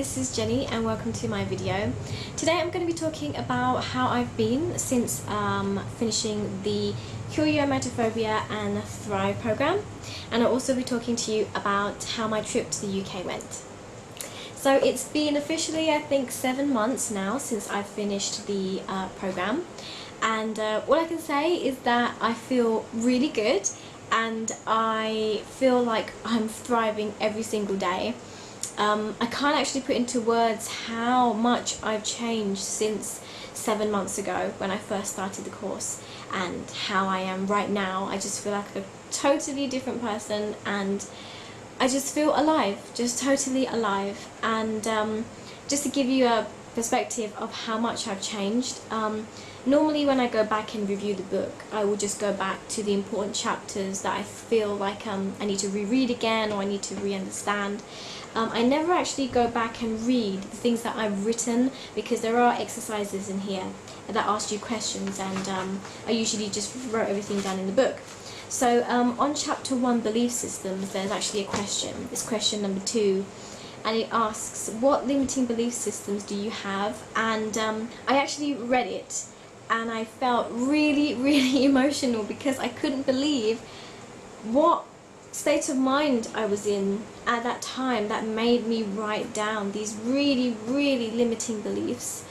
this is Jenny and welcome to my video. Today I'm going to be talking about how I've been since finishing the Cure Your Emetophobia and Thrive program, and I'll also be talking to you about how my trip to the UK went. So it's been officially, I think, 7 months now since I finished the program, and all I can say is that I feel really good and I feel like I'm thriving every single day. I can't actually put into words how much I've changed since 7 months ago when I first started the course and how I am right now. I just feel like a totally different person and I just feel alive, just totally alive. And just to give you a perspective of how much I've changed, normally when I go back and review the book, I will just go back to the important chapters that I feel like I need to reread again or I need to re-understand. I never actually go back and read the things that I've written because there are exercises in here that ask you questions, and I usually just wrote everything down in the book. So on chapter 1, belief systems, there's actually a question. It's question number 2. And it asks, what limiting belief systems do you have? And I actually read it and I felt really emotional because I couldn't believe what state of mind I was in at that time that made me write down these really limiting beliefs,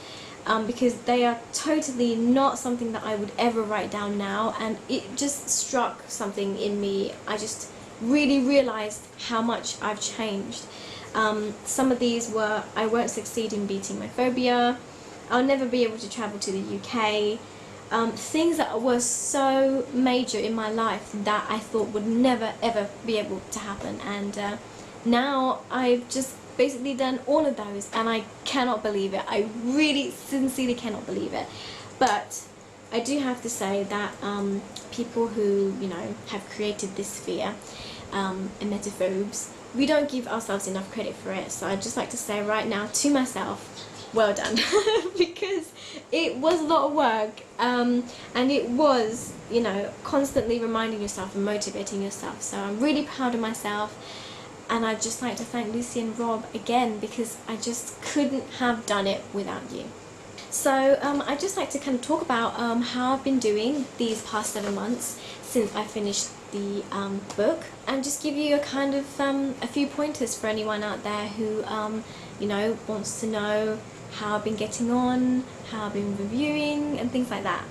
because they are totally not something that I would ever write down now, and it just struck something in me. I just really realized how much I've changed. Some of these were, I won't succeed in beating my phobia, I'll never be able to travel to the UK, things that were so major in my life that I thought would never ever be able to happen, and now I've just basically done all of those and I cannot believe it. I really sincerely cannot believe it. But I do have to say that people who, you know, have created this fear, emetophobes, we don't give ourselves enough credit for it. So I'd just like to say right now to myself, well done, because it was a lot of work, and it was, you know, constantly reminding yourself and motivating yourself. So I'm really proud of myself, and I'd just like to thank Lucy and Rob again because I just couldn't have done it without you. So I'd just like to kind of talk about how I've been doing these past 7 months since I finished the book, and just give you a kind of a few pointers for anyone out there who you know, wants to know how I've been getting on, how I've been reviewing and things like that.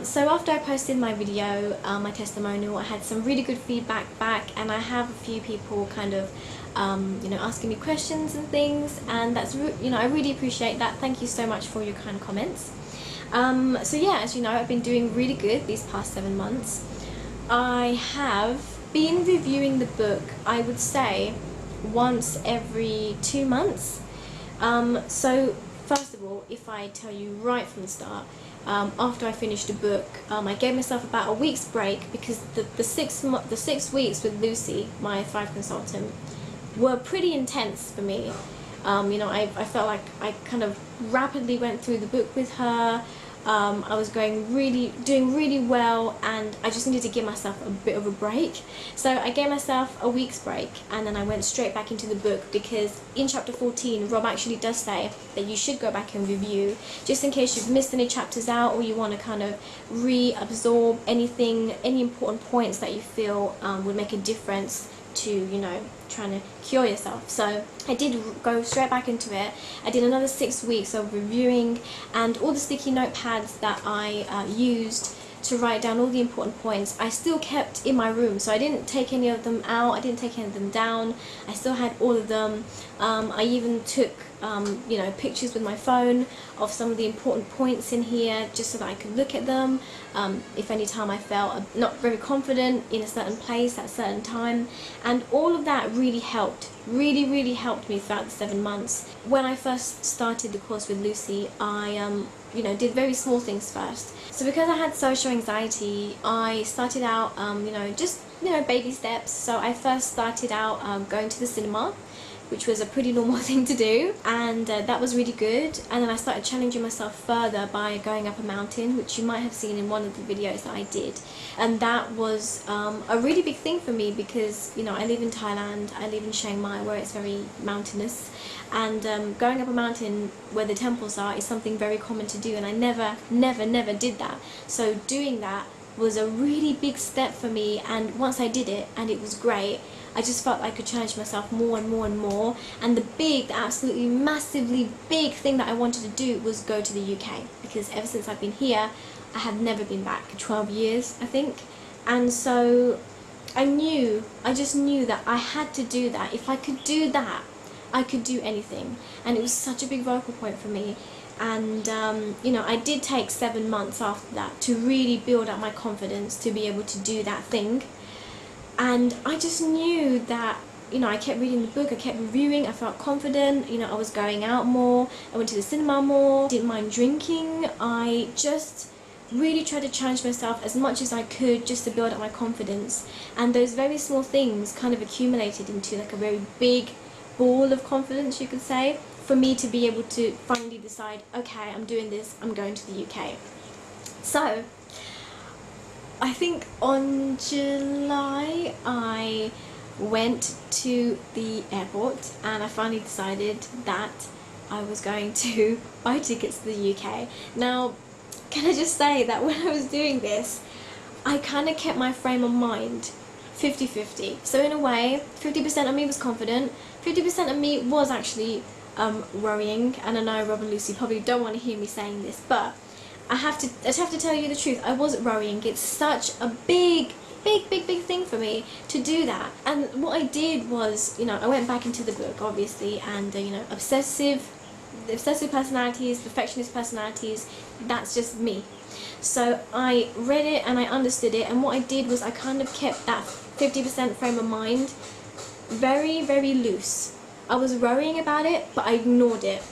So after I posted my video, my testimonial, I had some really good feedback back, and I have a few people kind of you know, asking me questions and things, and that's, you know, I really appreciate that. Thank you so much for your kind comments. So yeah, as you know, I've been doing really good these past 7 months. I have been reviewing the book, I would say, once every 2 months. So first of all, if I tell you right from the start, after I finished the book, I gave myself about a week's break because the 6 weeks with Lucy, my Thrive consultant, were pretty intense for me. You know, I felt like I kind of rapidly went through the book with her. I was doing really well, and I just needed to give myself a bit of a break. So I gave myself a week's break, and then I went straight back into the book because in chapter 14, Rob actually does say that you should go back and review, just in case you've missed any chapters out or you want to kind of reabsorb anything, any important points that you feel would make a difference to, you know, trying to cure yourself. So I did go straight back into it. I did another 6 weeks of reviewing, and all the sticky notepads that I used to write down all the important points I still kept in my room, so I didn't take any of them out, I didn't take any of them down, I still had all of them. I even took you know, pictures with my phone of some of the important points in here just so that I could look at them if any time I felt not very confident in a certain place at a certain time, and all of that really helped, really helped me throughout the 7 months. When I first started the course with Lucy, I you know, did very small things first. So because I had social anxiety, I started out you know, just, you know, baby steps. So I first started out going to the cinema which was a pretty normal thing to do, and that was really good. And then I started challenging myself further by going up a mountain, which you might have seen in one of the videos that I did, and that was a really big thing for me because, you know, I live in Thailand, I live in Chiang Mai where it's very mountainous, and going up a mountain where the temples are is something very common to do, and I never did that. So doing that was a really big step for me, and once I did it and it was great, I just felt I could challenge myself more and more and more. And the absolutely massively big thing that I wanted to do was go to the UK, because ever since I've been here I have never been back. 12 years I think. And so I just knew that I had to do that. If I could do that, I could do anything. And it was such a big vocal point for me. And you know, I did take 7 months after that to really build up my confidence to be able to do that thing. And I just knew that, you know, I kept reading the book, I kept reviewing, I felt confident, you know, I was going out more, I went to the cinema more, didn't mind drinking. I just really tried to challenge myself as much as I could just to build up my confidence. And those very small things kind of accumulated into like a very big ball of confidence, you could say, for me to be able to finally decide, okay, I'm doing this, I'm going to the UK. So I think on July I went to the airport and I finally decided that I was going to buy tickets to the UK. Now, can I just say that when I was doing this, I kind of kept my frame of mind 50-50. So in a way, 50% of me was confident, 50% of me was actually worrying. And I know Rob and Lucy probably don't want to hear me saying this, but I have to tell you the truth. I wasn't worrying. It's such a big thing for me to do that. And what I did was, you know, I went back into the book, obviously, and you know, obsessive personalities, perfectionist personalities, that's just me. So I read it and I understood it, and what I did was I kind of kept that 50% frame of mind very loose. I was worrying about it, but I ignored it.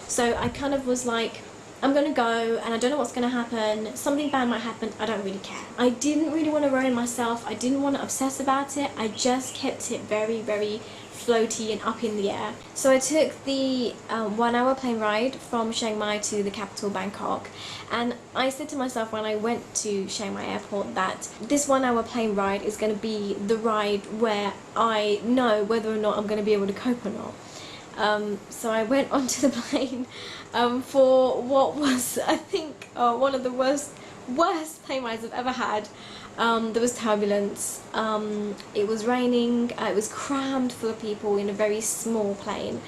So I kind of was like, I'm gonna go and I don't know what's gonna happen, something bad might happen, I don't really care. I didn't really want to worry myself, I didn't want to obsess about it, I just kept it very floaty and up in the air. So I took the 1 hour plane ride from Chiang Mai to the capital, Bangkok, and I said to myself when I went to Chiang Mai airport that this 1 hour plane ride is going to be the ride where I know whether or not I'm going to be able to cope or not. So I went onto the plane for what was, I think, one of the worst plane rides I've ever had. There was turbulence, it was raining, it was crammed full of people in a very small plane,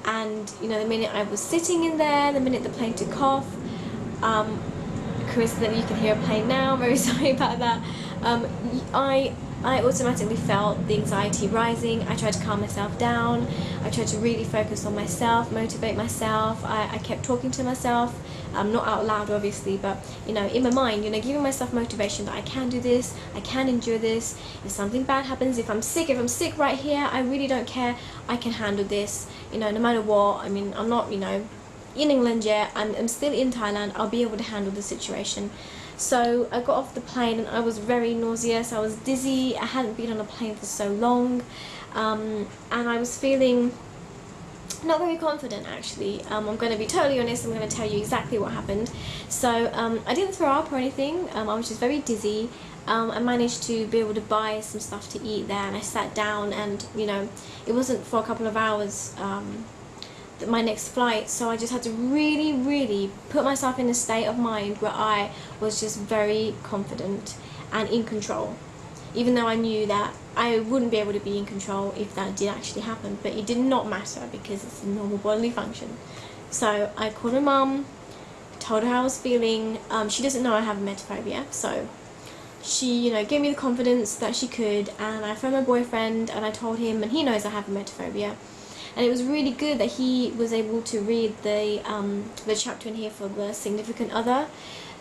and you know, the minute I was sitting in there, the minute the plane took off, coincidentally you can hear a plane now, I'm very sorry about that, I automatically felt the anxiety rising. I tried to calm myself down, I tried to really focus on myself, motivate myself, I kept talking to myself, not out loud obviously, but you know, in my mind, you know, giving myself motivation that I can do this, I can endure this, if something bad happens, if I'm sick right here, I really don't care, I can handle this, you know, no matter what. I mean, I'm not, you know, in England yet, I'm still in Thailand, I'll be able to handle the situation. So I got off the plane and I was very nauseous, I was dizzy, I hadn't been on a plane for so long, and I was feeling not very confident actually. I'm going to be totally honest, I'm going to tell you exactly what happened. So I didn't throw up or anything, I was just very dizzy. I managed to be able to buy some stuff to eat there, and I sat down, and you know, it wasn't for a couple of hours my next flight, so I just had to really put myself in a state of mind where I was just very confident and in control, even though I knew that I wouldn't be able to be in control if that did actually happen, but it did not matter because it's a normal bodily function. So I called my mum, told her how I was feeling. She doesn't know I have emetophobia, so she, you know, gave me the confidence that she could, and I phoned my boyfriend and I told him, and he knows I have emetophobia. And it was really good that he was able to read the chapter in here for the significant other.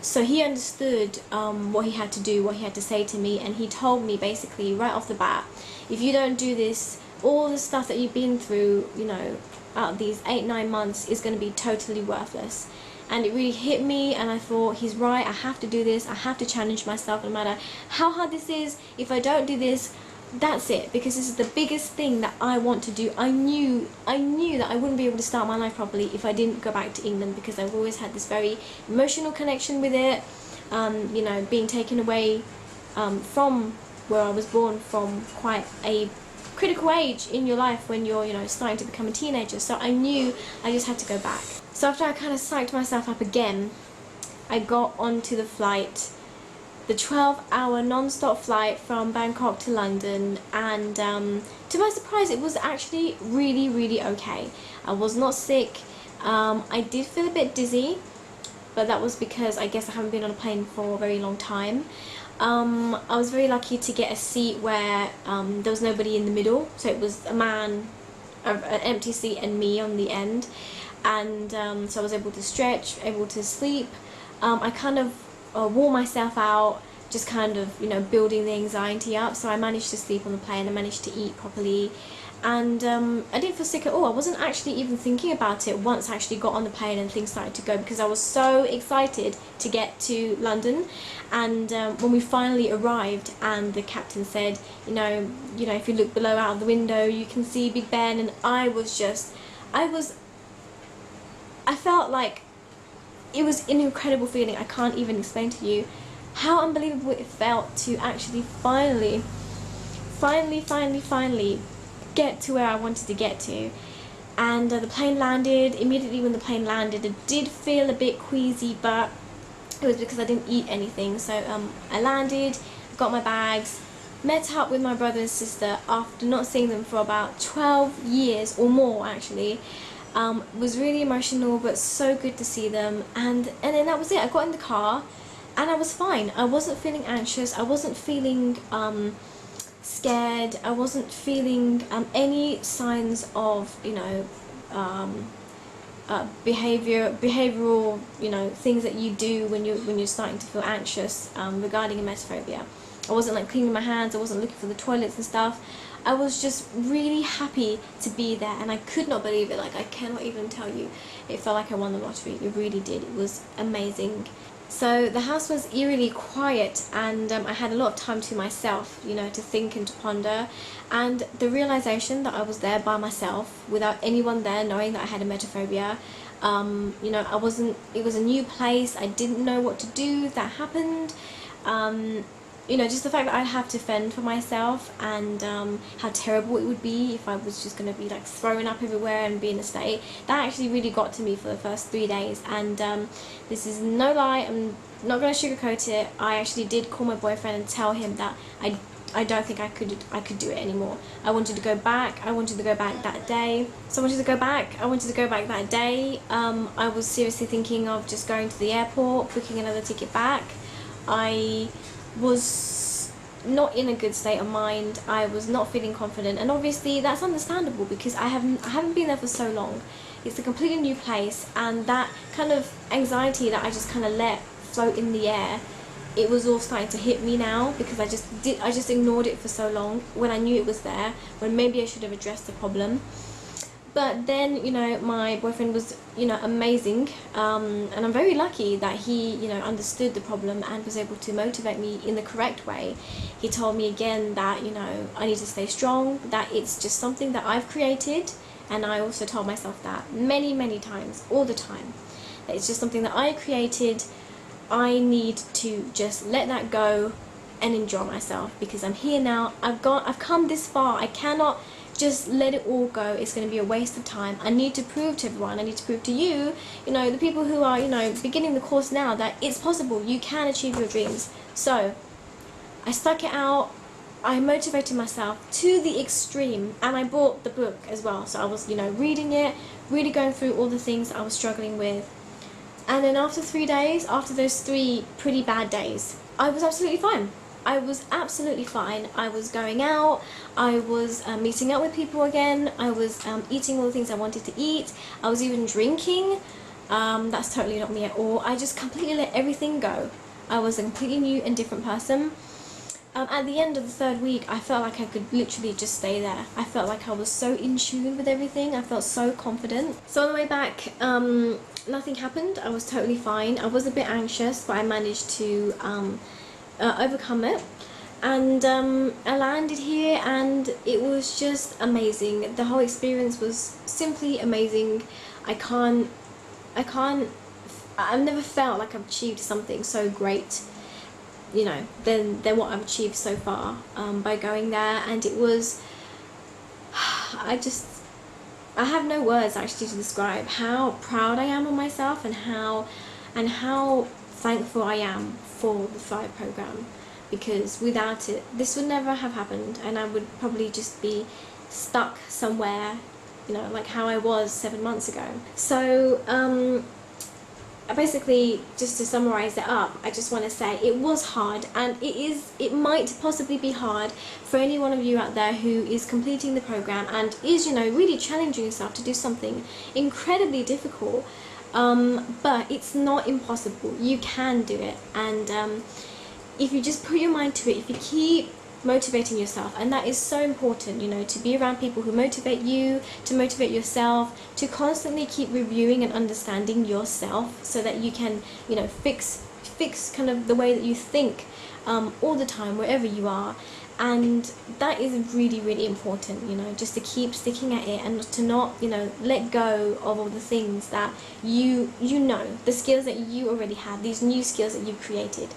So he understood what he had to do, what he had to say to me, and he told me basically right off the bat, if you don't do this, all the stuff that you've been through, you know, out of these 8-9 months is going to be totally worthless. And it really hit me, and I thought, he's right, I have to do this, I have to challenge myself no matter how hard this is. If I don't do this, that's it, because this is the biggest thing that I want to do. I knew that I wouldn't be able to start my life properly if I didn't go back to England, because I've always had this very emotional connection with it. You know, being taken away from where I was born, from quite a critical age in your life when you're, you know, starting to become a teenager. So I knew I just had to go back. So after I kind of psyched myself up again, I got onto the flight, the 12-hour non-stop flight from Bangkok to London, and to my surprise it was actually really okay. I was not sick. I did feel a bit dizzy, but that was because I guess I haven't been on a plane for a very long time. I was very lucky to get a seat where there was nobody in the middle, so it was a man, an empty seat, and me on the end, and so I was able to stretch, able to sleep. I kind of wore myself out, just kind of, you know, building the anxiety up, so I managed to sleep on the plane, I managed to eat properly, and I didn't feel sick at all. I wasn't actually even thinking about it once I actually got on the plane and things started to go, because I was so excited to get to London. And when we finally arrived and the captain said, you know, if you look below out of the window you can see Big Ben, and I felt like it was an incredible feeling. I can't even explain to you how unbelievable it felt to actually finally get to where I wanted to get to. And the plane landed. Immediately when the plane landed, it did feel a bit queasy, but it was because I didn't eat anything. So I landed, got my bags, met up with my brother and sister after not seeing them for about 12 years or more actually. Was really emotional, but so good to see them. And then that was it. I got in the car and I was fine. I wasn't feeling anxious, I wasn't feeling scared, I wasn't feeling any signs of, you know, behavioral, you know, things that you do when you're starting to feel anxious regarding emetophobia. I wasn't like cleaning my hands, I wasn't looking for the toilets and stuff. I was just really happy to be there, and I could not believe it. Like, I cannot even tell you. It felt like I won the lottery. It really did. It was amazing. So the house was eerily quiet, and I had a lot of time to myself, you know, to think and to ponder. And the realization that I was there by myself, without anyone there knowing that I had emetophobia, you know, it was a new place, I didn't know what to do. That happened. You know, just the fact that I'd have to fend for myself, and how terrible it would be if I was just going to be like thrown up everywhere and be in a state. That actually really got to me for the first 3 days, and this is no lie, I'm not going to sugarcoat it. I actually did call my boyfriend and tell him that I don't think I could do it anymore. I wanted to go back. I wanted to go back that day. So I wanted to go back. I wanted to go back that day. I was seriously thinking of just going to the airport, booking another ticket back. I was not in a good state of mind. I was not feeling confident, and obviously that's understandable because I haven't been there for so long. It's a completely new place, and that kind of anxiety that I just kind of let float in the air, it was all starting to hit me now, because I just ignored it for so long when I knew it was there, when maybe I should have addressed the problem. But then, you know, my boyfriend was, you know, amazing, and I'm very lucky that he, you know, understood the problem and was able to motivate me in the correct way. He told me again that, you know, I need to stay strong, that it's just something that I've created, and I also told myself that many times, all the time, that it's just something that I created. I need to just let that go and enjoy myself, because I'm here now. I've come this far. I cannot just let it all go. It's going to be a waste of time. I need to prove to everyone, I need to prove to you, you know, the people who are, you know, beginning the course now, that it's possible. You can achieve your dreams. So I stuck it out. I motivated myself to the extreme, and I bought the book as well. So I was, you know, reading it, really going through all the things I was struggling with. And then after 3 days, after those 3 pretty bad days, I was absolutely fine. I was absolutely fine. I was going out, I was meeting up with people again, I was eating all the things I wanted to eat, I was even drinking. That's totally not me at all. I just completely let everything go. I was a completely new and different person. At the end of the 3rd week, I felt like I could literally just stay there. I felt like I was so in tune with everything. I felt so confident. So on the way back, nothing happened. I was totally fine. I was a bit anxious, but I managed to overcome it. And I landed here and it was just amazing. The whole experience was simply amazing. I've never felt like I've achieved something so great, you know, than what I've achieved so far by going there. And it was, I have no words actually to describe how proud I am of myself and how thankful I am for the Thrive program, because without it this would never have happened, and I would probably just be stuck somewhere, you know, like how I was 7 months ago. So basically, just to summarize it up, I just want to say it was hard, and it might possibly be hard for any one of you out there who is completing the program and is, you know, really challenging yourself to do something incredibly difficult, but it's not impossible. You can do it, and if you just put your mind to it, if you keep motivating yourself, and that is so important, you know, to be around people who motivate you, to motivate yourself, to constantly keep reviewing and understanding yourself so that you can, you know, fix kind of the way that you think all the time wherever you are. And that is really, really important, you know, just to keep sticking at it and to not, you know, let go of all the things that you know, the skills that you already have, these new skills that you've created.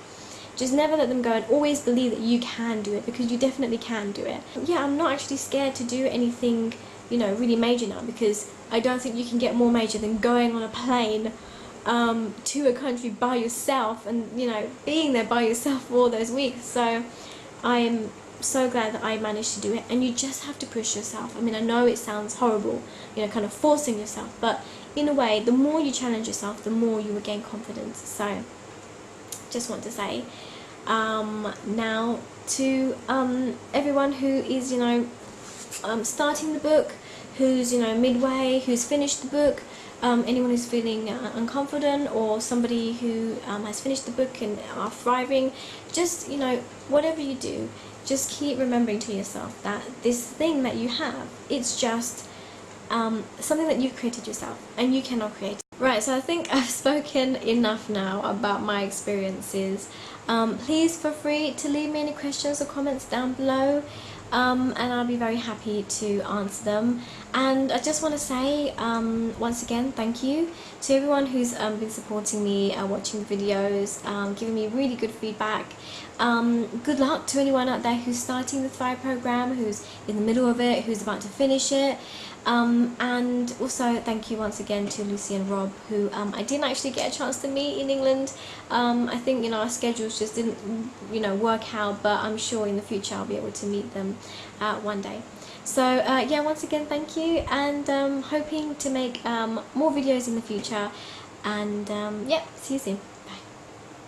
Just never let them go, and always believe that you can do it, because you definitely can do it. Yeah, I'm not actually scared to do anything, you know, really major now, because I don't think you can get more major than going on a plane to a country by yourself and, you know, being there by yourself for all those weeks. So I am so glad that I managed to do it, and you just have to push yourself. I mean, I know it sounds horrible, you know, kind of forcing yourself, but in a way, the more you challenge yourself, the more you will gain confidence. So just want to say now to everyone who is, you know, starting the book, who's, you know, midway, who's finished the book, anyone who's feeling unconfident, or somebody who has finished the book and are thriving, just, you know, whatever you do, just keep remembering to yourself that this thing that you have, it's just something that you've created yourself, and you cannot create it. Right, so I think I've spoken enough now about my experiences. Please feel free to leave me any questions or comments down below, and I'll be very happy to answer them. And I just want to say once again, thank you to everyone who's been supporting me, watching the videos, giving me really good feedback. Good luck to anyone out there who's starting the Thrive program, who's in the middle of it, who's about to finish it. And also thank you once again to Lucy and Rob, who I didn't actually get a chance to meet in England. I think, you know, our schedules just didn't, you know, work out, but I'm sure in the future I'll be able to meet them one day. So yeah, once again thank you, and hoping to make more videos in the future, and yeah, see you soon.